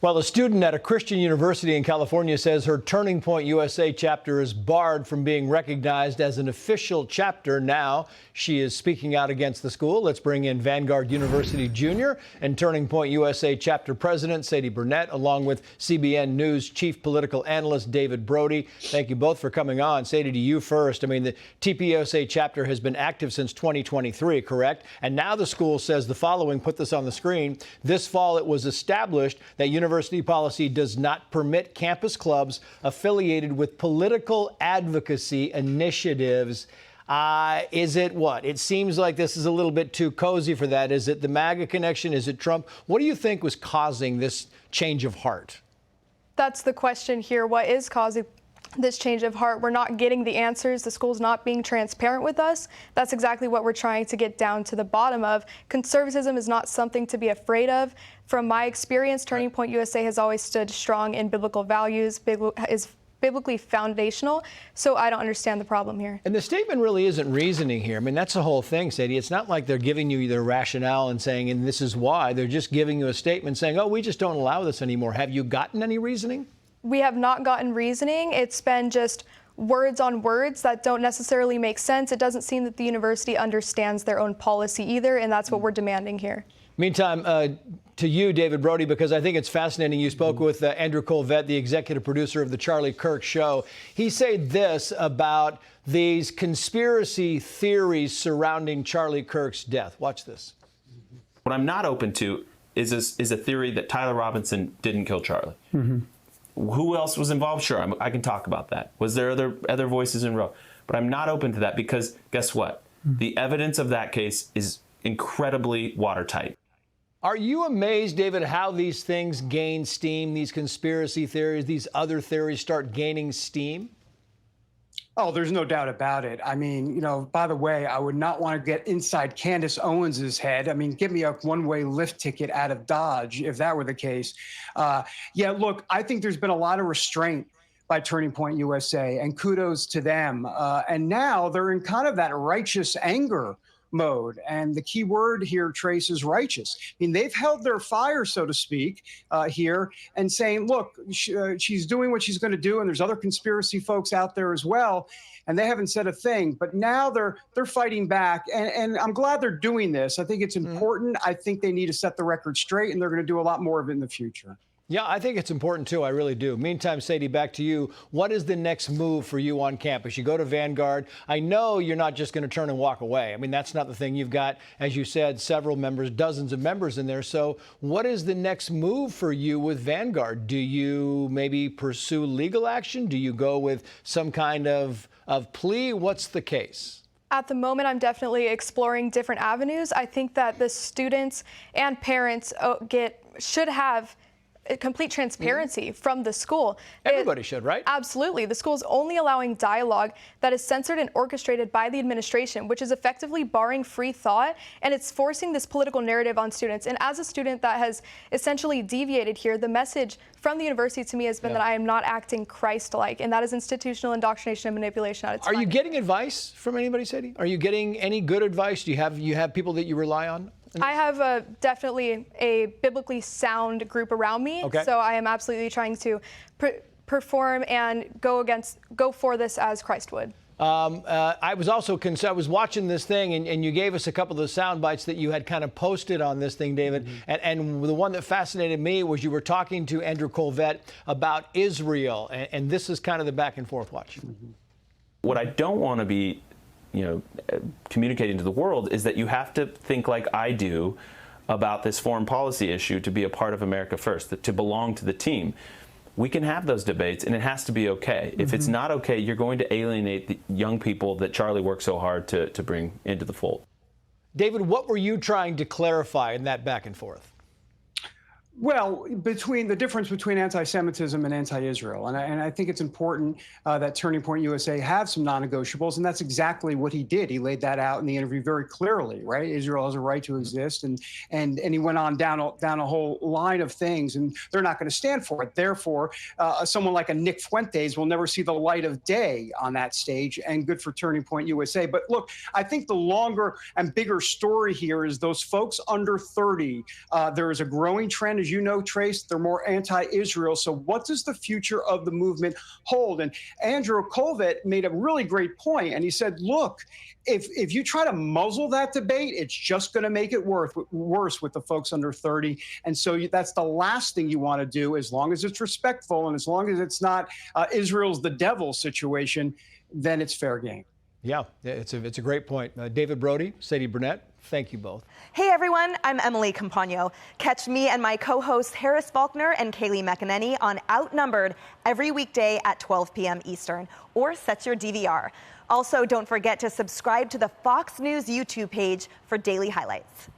Well, a student at a Christian university in California says her Turning Point USA chapter is barred from being recognized as an official chapter. Now she is speaking out against the school. Let's bring in Vanguard University Junior and Turning Point USA chapter president Sadie Burnett, along with CBN News chief political analyst David Brody. Thank you both for coming on. Sadie, to you first. I mean, the TPUSA chapter has been active since 2023, correct? And now the school says the following, put this on the screen. This fall it was established that university policy does not permit campus clubs affiliated with political advocacy initiatives. Is it what? It seems like this is a little bit too cozy for that. Is it the MAGA connection? Is it Trump? What do you think was causing this change of heart? That's the question here. What is causing this change of heart? We're not getting the answers. The school's not being transparent with us. That's exactly what we're trying to get down to the bottom of. Conservatism is not something to be afraid of. From my experience, Turning Point USA has always stood strong in biblical values, is biblically foundational, so I don't understand the problem here. And the statement really isn't reasoning here. I mean, that's the whole thing, Sadie. It's not like they're giving you their rationale and saying, and this is why. They're just giving you a statement saying, oh, we just don't allow this anymore. Have you gotten any reasoning? We have not gotten reasoning. It's been just words on words that don't necessarily make sense. It doesn't seem that the university understands their own policy either, and that's what we're demanding here. Meantime, to you, David Brody, because I think it's fascinating. You spoke with Andrew Colvett, the executive producer of the Charlie Kirk Show. He said this about these conspiracy theories surrounding Charlie Kirk's death. Watch this. What I'm not open to is a theory that Tyler Robinson didn't kill Charlie. Who else was involved? Sure, I can talk about that. Was there other voices in row? But I'm not open to that because guess what? The evidence of that case is incredibly watertight. Are you amazed, David, how these things gain steam, these conspiracy theories, these other theories start gaining steam? Oh, there's no doubt about it. I mean, you know, by the way, I would not want to get inside Candace Owens's head. I mean, give me a one-way lift ticket out of Dodge if that were the case. Yeah, look, I think there's been a lot of restraint by Turning Point USA, and kudos to them. And now they're in kind of that righteous anger mode. And the key word here, Trace, is righteous. I mean, they've held their fire, so to speak, here and saying, look, she's doing what she's going to do. And there's other conspiracy folks out there as well. And they haven't said a thing. But now they're fighting back. And I'm glad they're doing this. I think it's important. I think they need to set the record straight, and they're going to do a lot more of it in the future. Yeah, I think it's important, too. I really do. Meantime, Sadie, back to you. What is the next move for you on campus? You go to Vanguard. I know you're not just going to turn and walk away. I mean, that's not the thing. You've got, as you said, several members, dozens of members in there. So what is the next move for you with Vanguard? Do you maybe pursue legal action? Do you go with some kind of plea? What's the case? At the moment, I'm definitely exploring different avenues. I think that the students and parents should have complete transparency from the school. Everybody should, right? Absolutely. The school is only allowing dialogue that is censored and orchestrated by the administration, which is effectively barring free thought, and it's forcing this political narrative on students. And as a student that has essentially deviated here, the message from the university to me has been that I am not acting Christ-like, and that is institutional indoctrination and manipulation at its finest. Are you getting advice from anybody, Sadie? Are you getting any good advice? Do you have people that you rely on? I have definitely a biblically sound group around me, so I am absolutely trying to perform and go for this as Christ would. I was also concerned. I was watching this thing, and you gave us a couple of the sound bites that you had kind of posted on this thing, David. And the one that fascinated me was you were talking to Andrew Colvett about Israel, and this is kind of the back and forth. Watch. What I don't want to be communicating to the world is that you have to think like I do about this foreign policy issue to be a part of America First, to belong to the team. We can have those debates, and it has to be okay. If it's not okay, you're going to alienate the young people that Charlie worked so hard to bring into the fold. David, what were you trying to clarify in that back and forth? Well, between the difference between anti-Semitism and anti-Israel. And I think it's important that Turning Point USA have some non-negotiables, and that's exactly what he did. He laid that out in the interview very clearly, right? Israel has a right to exist, and he went on down a whole line of things, and they're not going to stand for it. Therefore, someone like a Nick Fuentes will never see the light of day on that stage, and good for Turning Point USA. But look, I think the longer and bigger story here is those folks under 30, there is a growing trend, as as you know, Trace, they're more anti-Israel. So what does the future of the movement hold? And Andrew Colvett made a really great point, and he said, look, if you try to muzzle that debate, it's just going to make it worse with the folks under 30. And so that's the last thing you want to do, as long as it's respectful and as long as it's not Israel's the devil situation, then it's fair game. Yeah, it's a great point. David Brody, Sadie Burnett, thank you both. Hey everyone, I'm Emily Campagno. Catch me and my co-hosts Harris Faulkner and Kaylee McEnany on Outnumbered every weekday at 12 p.m. Eastern, or set your DVR. Also, don't forget to subscribe to the Fox News YouTube page for daily highlights.